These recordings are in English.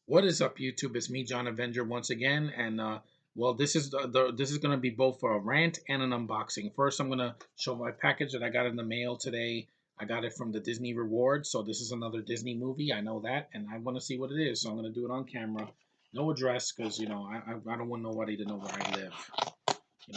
What is up, YouTube? It's me, John Avenger, once again, and well, this is gonna be both for a rant and an unboxing. First, I'm gonna show my package that I got in the mail today. I got it from the Disney Rewards, so this is another Disney movie. I know that, and I want to see what it is, so I'm gonna do it on camera. No address, because I don't want nobody to know where I live.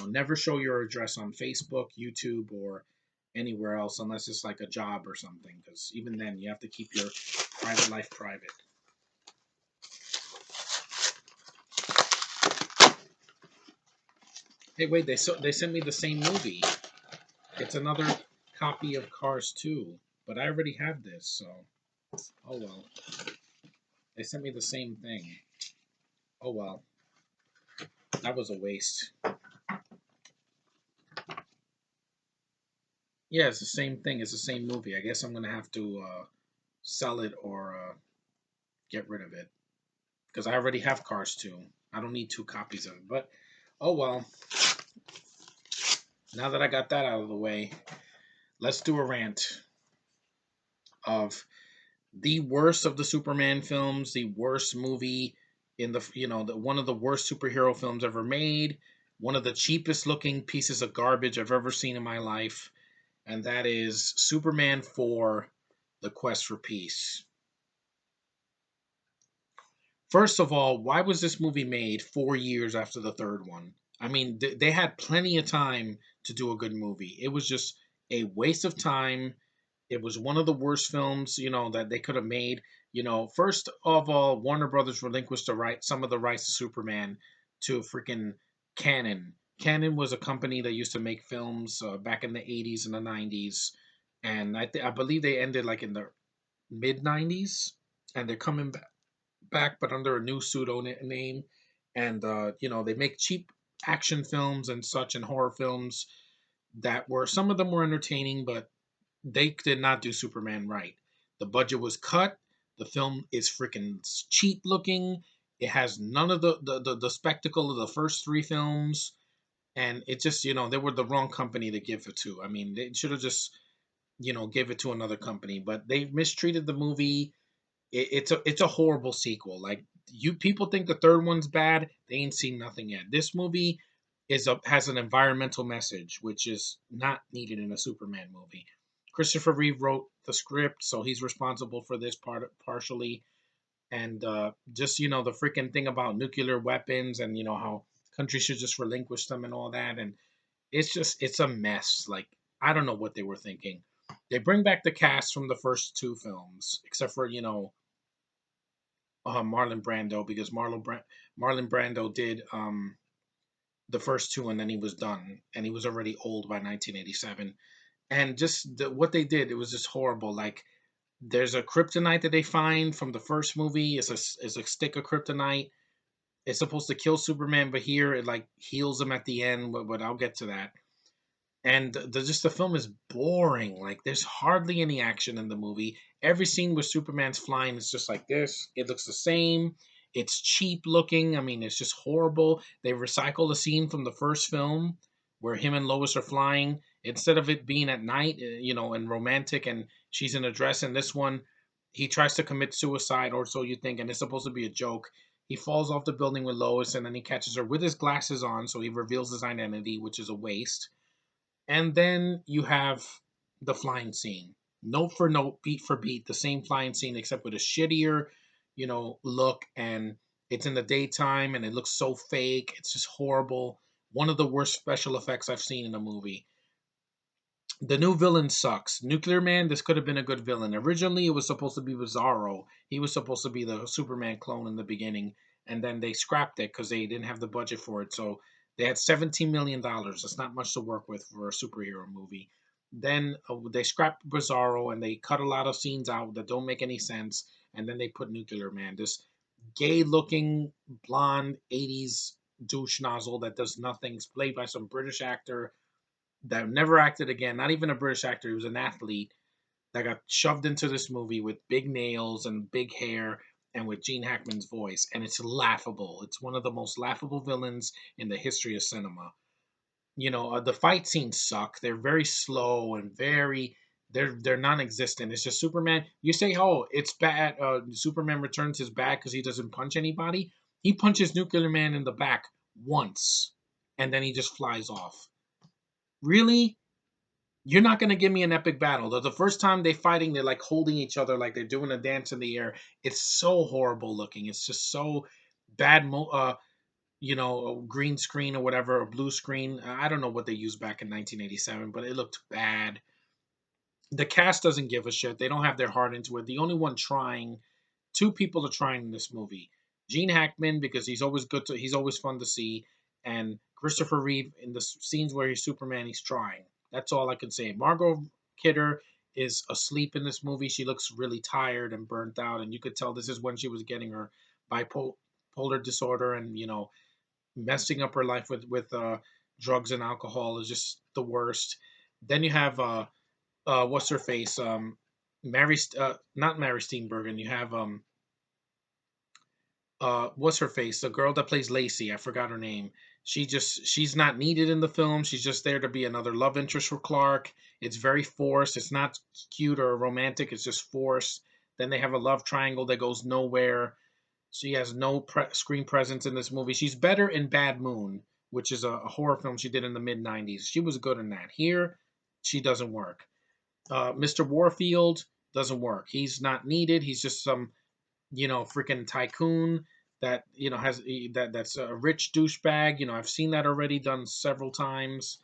Never show your address on Facebook, YouTube, or anywhere else unless it's like a job or something, because even then you have to keep your private life private. Hey, wait, they sent me the same movie. It's another copy of Cars 2, but I already have this, so oh well. They sent me the same thing. Oh well, that was a waste. Yeah, it's the same thing. It's the same movie. I guess I'm gonna have to sell it or get rid of it because I already have Cars 2. I don't need two copies of it. But oh well. Now that I got that out of the way, let's do a rant of the worst of the Superman films, the worst movie in the one of the worst superhero films ever made, one of the cheapest looking pieces of garbage I've ever seen in my life, and that is Superman 4: The Quest for Peace. First of all, why was this movie made 4 years after the third one? I mean, they had plenty of time to do a good movie. It was just a waste of time. It was one of the worst films, that they could have made. First of all, Warner Brothers relinquished some of the rights to Superman to freaking Canon. Canon was a company that used to make films back in the 80s and the 90s, and I believe they ended like in the mid 90s, and they're coming back, but under a new pseudo name. And they make cheap action films and such, and horror films that were some of them were entertaining, but they did not do Superman right. The budget was cut. The film is freaking cheap looking. It has none of the spectacle of the first three films. And it just, they were the wrong company to give it to. I mean, they should have just, gave it to another company. But they mistreated the movie. It's a horrible sequel. Like, you people think the third one's bad. They ain't seen nothing yet. This movie has an environmental message, which is not needed in a Superman movie. Christopher Reeve wrote the script, so he's responsible for this part partially. And just the freaking thing about nuclear weapons, and how countries should just relinquish them and all that. And it's a mess. Like, I don't know what they were thinking. They bring back the cast from the first two films, except for Marlon Brando, because Marlon Brando did the first two, and then he was done, and he was already old by 1987. And just what they did, it was just horrible. Like, there's a kryptonite that they find from the first movie. It's a stick of kryptonite. It's supposed to kill Superman, but here it like heals him at the end. But I'll get to that. And the film is boring. Like, there's hardly any action in the movie. Every scene where Superman's flying is just like this. It looks the same. It's cheap looking. I mean, it's just horrible. They recycled a scene from the first film where him and Lois are flying. Instead of it being at night, and romantic, and she's in a dress. In this one, he tries to commit suicide, or so you think, and it's supposed to be a joke. He falls off the building with Lois, and then he catches her with his glasses on, so he reveals his identity, which is a waste. And then you have the flying scene. Note for note, beat for beat, the same flying scene, except with a shittier, look. And it's in the daytime, and it looks so fake. It's just horrible. One of the worst special effects I've seen in a movie. The new villain sucks. Nuclear Man, this could have been a good villain. Originally, it was supposed to be Bizarro. He was supposed to be the Superman clone in the beginning, and then they scrapped it because they didn't have the budget for it. So they had $17 million. That's not much to work with for a superhero movie. Then they scrapped Bizarro, and they cut a lot of scenes out that don't make any sense. And then they put Nuclear Man, this gay-looking blonde '80s douche nozzle that does nothing. It's played by some British actor that never acted again. Not even a British actor. He was an athlete that got shoved into this movie with big nails and big hair and with Gene Hackman's voice. And it's laughable. It's one of the most laughable villains in the history of cinema. The fight scenes suck. They're very slow and very They're non-existent. It's just Superman. You say, oh, it's bad. Superman returns his back because he doesn't punch anybody. He punches Nuclear Man in the back once, and then he just flies off. Really? You're not gonna give me an epic battle. The first time they fighting, they're like holding each other, like they're doing a dance in the air. It's so horrible looking. It's just so bad. Green screen or whatever, or blue screen. I don't know what they used back in 1987, but it looked bad. The cast doesn't give a shit. They don't have their heart into it. The only one trying, two people are trying in this movie: Gene Hackman, because he's always fun to see, and Christopher Reeve in the scenes where he's Superman. He's trying. That's all I can say. Margot Kidder is asleep in this movie. She looks really tired and burnt out, and you could tell this is when she was getting her bipolar disorder, and messing up her life with drugs and alcohol is just the worst. Then you have what's her face? Not Mary Steenburgen. You have what's her face? The girl that plays Lacey. I forgot her name. She's not needed in the film. She's just there to be another love interest for Clark. It's very forced. It's not cute or romantic. It's just forced. Then they have a love triangle that goes nowhere. She has no screen presence in this movie. She's better in Bad Moon, which is a horror film she did in the mid '90s. She was good in that. Here, she doesn't work. Mr. Warfield doesn't work. He's not needed. He's just some freaking tycoon that has that's a rich douchebag. I've seen that already done several times.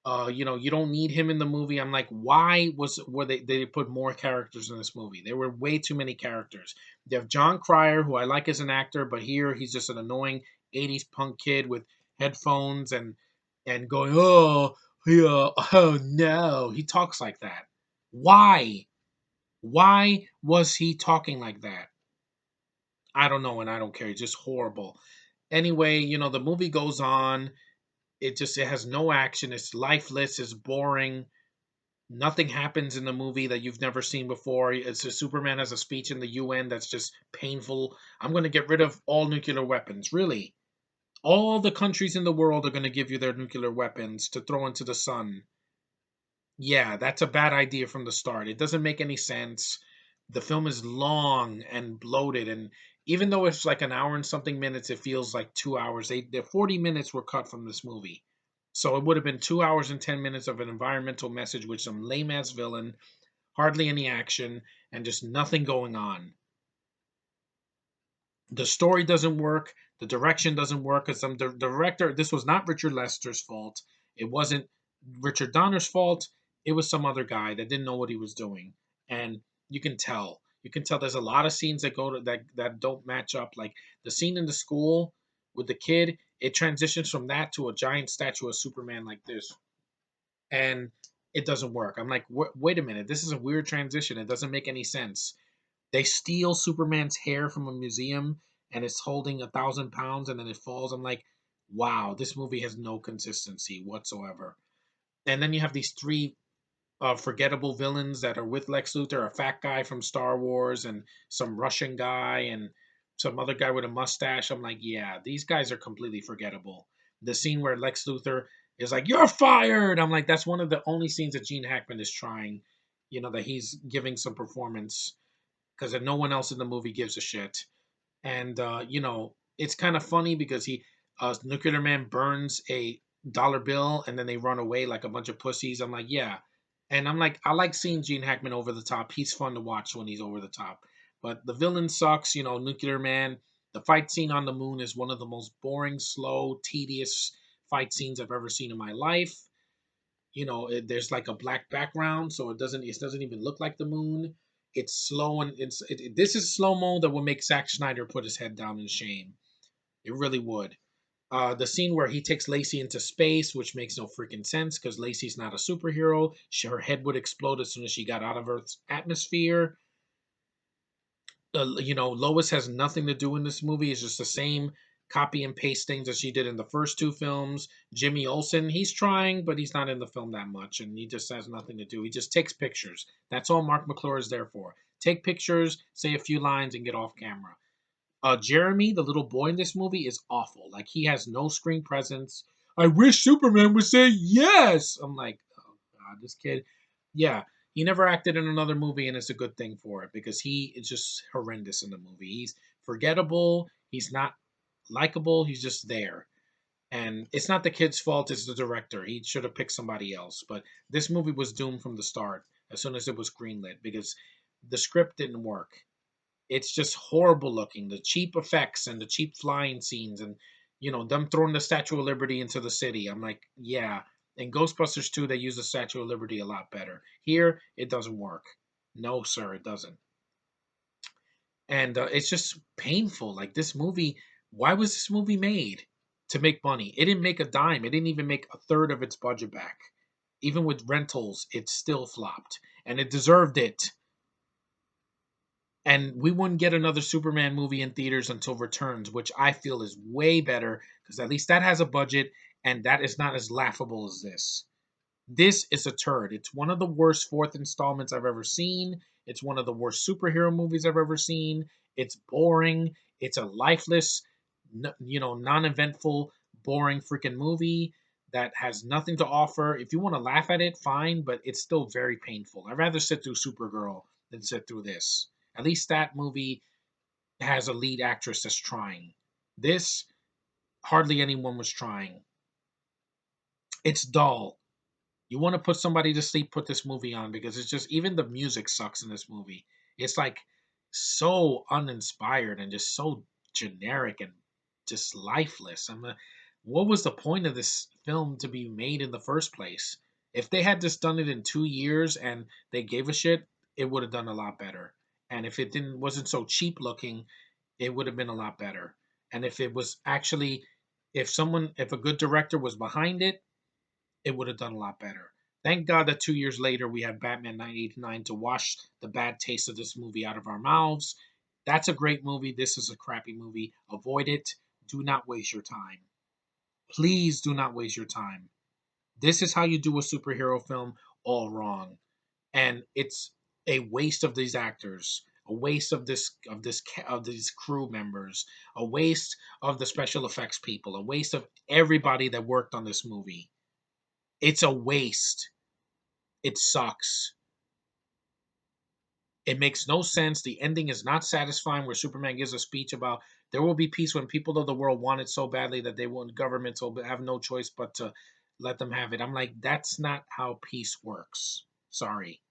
You don't need him in the movie. I'm like, why were they put more characters in this movie? There were way too many characters. You have John Cryer, who I like as an actor, but here he's just an annoying '80s punk kid with headphones and going, oh yeah, oh no, he talks like that. Why? Why was he talking like that? I don't know, and I don't care. It's just horrible. Anyway, the movie goes on. It has no action. It's lifeless. It's boring. Nothing happens in the movie that you've never seen before. It's a Superman has a speech in the UN that's just painful. I'm going to get rid of all nuclear weapons. Really? All the countries in the world are going to give you their nuclear weapons to throw into the sun. Yeah, that's a bad idea from the start. It doesn't make any sense. The film is long and bloated, and even though it's like an hour and something minutes, it feels like 2 hours. The 40 minutes were cut from this movie. So it would have been 2 hours and 10 minutes of an environmental message with some lame ass villain, hardly any action, and just nothing going on. The story doesn't work. The direction doesn't work because the director, this was not Richard Lester's fault. It wasn't Richard Donner's fault. It was some other guy that didn't know what he was doing. And you can tell. You can tell there's a lot of scenes that that don't match up. Like the scene in the school with the kid, it transitions from that to a giant statue of Superman like this. And it doesn't work. I'm like, wait a minute. This is a weird transition. It doesn't make any sense. They steal Superman's hair from a museum and it's holding 1,000 pounds and then it falls. I'm like, wow, this movie has no consistency whatsoever. And then you have these three forgettable villains that are with Lex Luthor, a fat guy from Star Wars and some Russian guy and some other guy with a mustache. I'm like, yeah, these guys are completely forgettable. The scene where Lex Luthor is like, you're fired. I'm like, that's one of the only scenes that Gene Hackman is trying, that he's giving some performance because no one else in the movie gives a shit. And it's kind of funny because Nuclear Man burns a dollar bill and then they run away like a bunch of pussies. I'm like, yeah. And I'm like, I like seeing Gene Hackman over the top. He's fun to watch when he's over the top. But the villain sucks, Nuclear Man. The fight scene on the moon is one of the most boring, slow, tedious fight scenes I've ever seen in my life. There's like a black background, so it doesn't even look like the moon. It's slow and this is slow mo that would make Zack Snyder put his head down in shame. It really would. The scene where he takes Lacey into space, which makes no freaking sense because Lacey's not a superhero. Her head would explode as soon as she got out of Earth's atmosphere. Lois has nothing to do in this movie. It's just the same copy and paste things that she did in the first two films. Jimmy Olsen, he's trying, but he's not in the film that much, and he just has nothing to do. He just takes pictures. That's all Mark McClure is there for. Take pictures, say a few lines, and get off camera. Jeremy, the little boy in this movie, is awful. Like, he has no screen presence. I wish Superman would say yes. I'm like, oh god, this kid. Yeah. He never acted in another movie, and it's a good thing for it because he is just horrendous in the movie. He's forgettable. He's not likable. He's just there. And it's not the kid's fault, it's the director. He should have picked somebody else. But this movie was doomed from the start as soon as it was greenlit because the script didn't work. It's just horrible looking. The cheap effects and the cheap flying scenes and them throwing the Statue of Liberty into the city. I'm like, yeah. In Ghostbusters 2, they use the Statue of Liberty a lot better. Here, it doesn't work. No, sir, it doesn't. And it's just painful. Like this movie, why was this movie made? To make money. It didn't make a dime. It didn't even make a third of its budget back. Even with rentals, it still flopped, and it deserved it. And we wouldn't get another Superman movie in theaters until Returns, which I feel is way better because at least that has a budget and that is not as laughable as this. This is a turd. It's one of the worst fourth installments I've ever seen. It's one of the worst superhero movies I've ever seen. It's boring. It's a lifeless, non-eventful, boring freaking movie that has nothing to offer. If you want to laugh at it, fine, but it's still very painful. I'd rather sit through Supergirl than sit through this. At least that movie has a lead actress that's trying. This, hardly anyone was trying. It's dull. You want to put somebody to sleep, put this movie on because it's just even the music sucks in this movie. It's like so uninspired and just so generic and just lifeless. What was the point of this film to be made in the first place? If they had just done it in 2 years and they gave a shit, it would have done a lot better. And if it didn't wasn't so cheap looking, it would have been a lot better. And if it was actually if a good director was behind it, it would have done a lot better. Thank God that 2 years later we have Batman 1989 to wash the bad taste of this movie out of our mouths. That's a great movie. This is a crappy movie. Avoid it. Do not waste your time. Please do not waste your time. This is how you do a superhero film all wrong. And it's a waste of these actors, a waste of these crew members, a waste of the special effects people, a waste of everybody that worked on this movie. It's a waste. It sucks. It makes no sense. The ending is not satisfying where Superman gives a speech about there will be peace when people of the world want it so badly that they want governments will have no choice but to let them have it. I'm like, that's not how peace works. Sorry.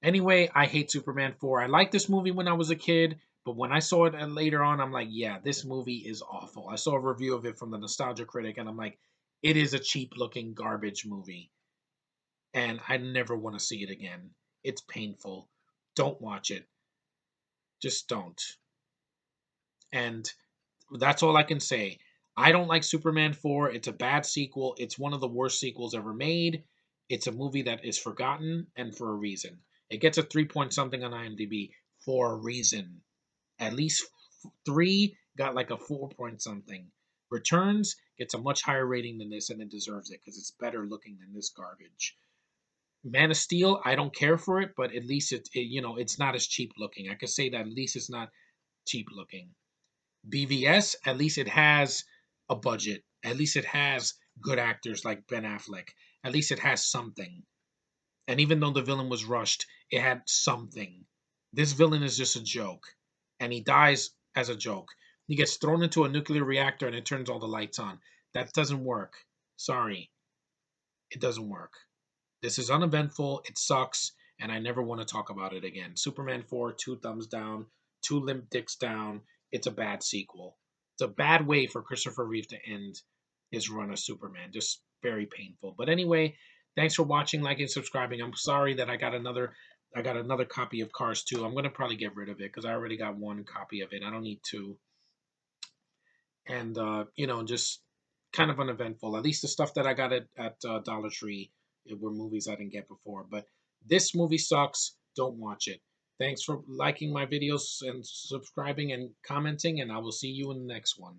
Anyway, I hate Superman 4. I liked this movie when I was a kid, but when I saw it later on, I'm like, yeah, this movie is awful. I saw a review of it from the Nostalgia Critic, and I'm like, it is a cheap looking garbage movie. And I never want to see it again. It's painful. Don't watch it. Just don't. And that's all I can say. I don't like Superman 4. It's a bad sequel. It's one of the worst sequels ever made. It's a movie that is forgotten and for a reason. It gets a 3 point something on IMDb for a reason. At least 3 got like a 4 point something. Returns gets a much higher rating than this and it deserves it because it's better looking than this garbage. Man of Steel, I don't care for it, but at least it's not as cheap looking. I could say that at least it's not cheap looking. BVS, at least it has a budget. At least it has good actors like Ben Affleck. At least it has something. And even though the villain was rushed, it had something. This villain is just a joke, and he dies as a joke. He gets thrown into a nuclear reactor and it turns all the lights on. That doesn't work. Sorry, it doesn't work. This is uneventful. It sucks, and I never want to talk about it again. Superman 4, 2 thumbs down, 2 limp dicks down. It's a bad sequel. It's a bad way for Christopher Reeve to end his run as Superman. Just very painful. But anyway, thanks for watching, liking, subscribing. I'm sorry that I got another copy of Cars 2. I'm gonna probably get rid of it because I already got one copy of it. I don't need two. And just kind of uneventful. At least the stuff that I got at Dollar Tree it were movies I didn't get before. But this movie sucks. Don't watch it. Thanks for liking my videos and subscribing and commenting, and I will see you in the next one.